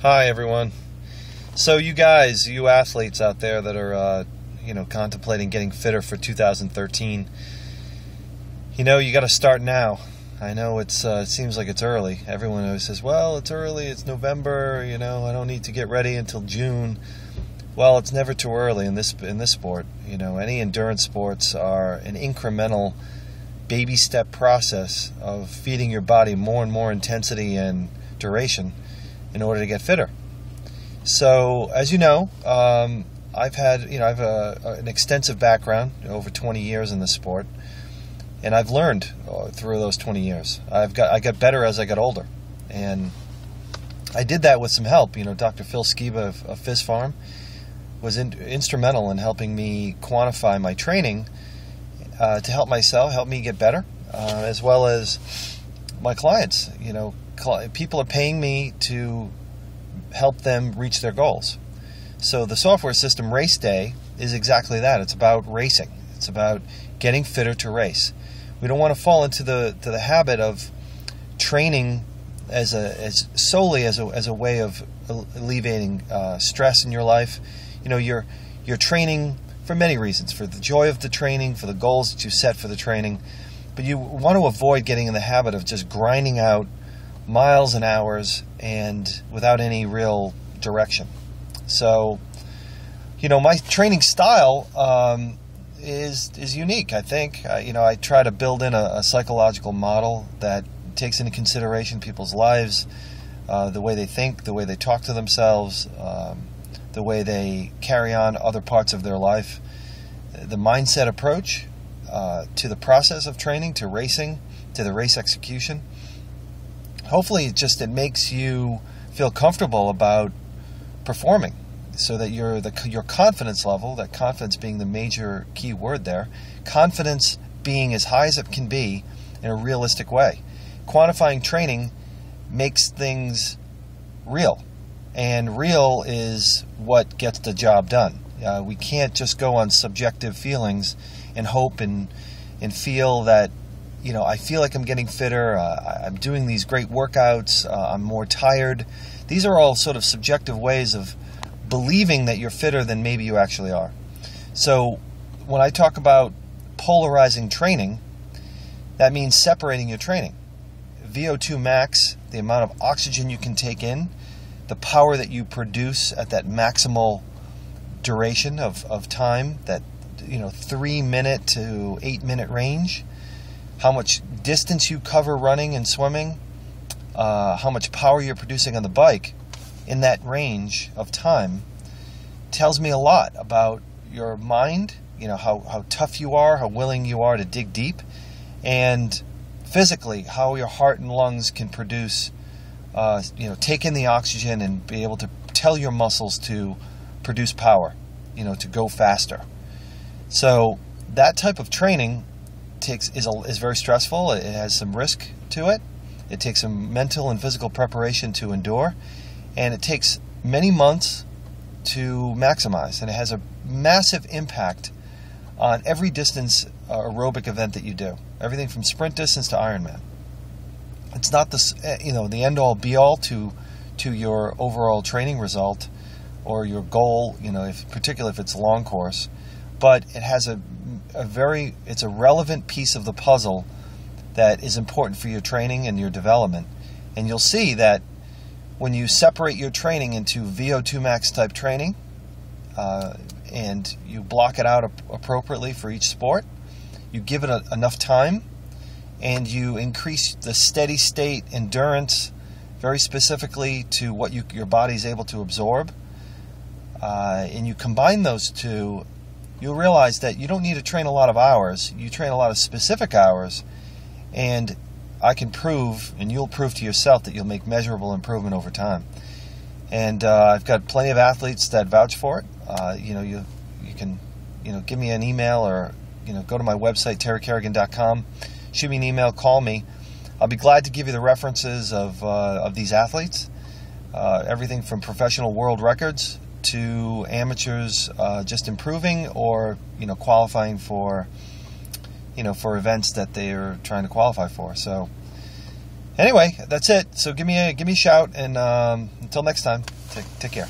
Hi everyone. So you guys, you athletes out there that are contemplating getting fitter for 2013, you got to start now. I know it seems like it's early. Everyone always says, well, it's early, it's November, I don't need to get ready until June. Well, it's never too early in this sport. Any endurance sports are an incremental baby step process of feeding your body more and more intensity and duration in order to get fitter. So, as you know, I've had an extensive background, over 20 years in this sport, and I've learned through those 20 years. I got better as I got older, and I did that with some help. Dr. Phil Skiba of Fizz Farm was instrumental in helping me quantify my training to help me get better, as well as my clients. People are paying me to help them reach their goals. So the software system Race Day is exactly that. It's about racing. It's about getting fitter to race. We don't want to fall into the habit of training as solely as a way of alleviating stress in your life. You're training for many reasons, for the joy of the training, for the goals that you set for the training, but you want to avoid getting in the habit of just grinding out miles and hours and without any real direction. So, my training style is unique, I think. I try to build in a psychological model that takes into consideration people's lives, the way they think, the way they talk to themselves, the way they carry on other parts of their life, the mindset approach to the process of training, to racing, to the race execution. Hopefully it makes you feel comfortable about performing, so that your confidence level, that confidence being the major key word there, confidence being as high as it can be in a realistic way. Quantifying training makes things real, and real is what gets the job done. We can't just go on subjective feelings and hope and feel that, I feel like I'm getting fitter, I'm doing these great workouts, I'm more tired. These are all sort of subjective ways of believing that you're fitter than maybe you actually are. So when I talk about polarizing training, that means separating your training. VO2 max, the amount of oxygen you can take in, the power that you produce at that maximal duration of time, that 3-minute to 8-minute range, how much distance you cover running and swimming, how much power you're producing on the bike in that range of time, tells me a lot about your mind, how tough you are, how willing you are to dig deep, and physically how your heart and lungs can produce, take in the oxygen and be able to tell your muscles to produce power, to go faster. So that type of training is very stressful. It has some risk to it. It takes some mental and physical preparation to endure, and it takes many months to maximize, and it has a massive impact on every distance aerobic event that you do, everything from sprint distance to Ironman. It's not the end-all be-all to your overall training result or your goal, particularly if it's a long course, but it has it's a relevant piece of the puzzle that is important for your training and your development. And you'll see that when you separate your training into VO2 max type training, and you block it out appropriately for each sport, you give it enough time, and you increase the steady state endurance very specifically to what your body's able to absorb, and you combine those two, you'll realize that you don't need to train a lot of hours. You train a lot of specific hours, and I can prove, and you'll prove to yourself, that you'll make measurable improvement over time. And I've got plenty of athletes that vouch for it. You can give me an email, or go to my website, terrykerrigan.com, shoot me an email, call me. I'll be glad to give you the references of these athletes, everything from professional world records to amateurs just improving, or qualifying for events that they are trying to qualify for. So Anyway, that's it. So give me a shout, and until next time, take care.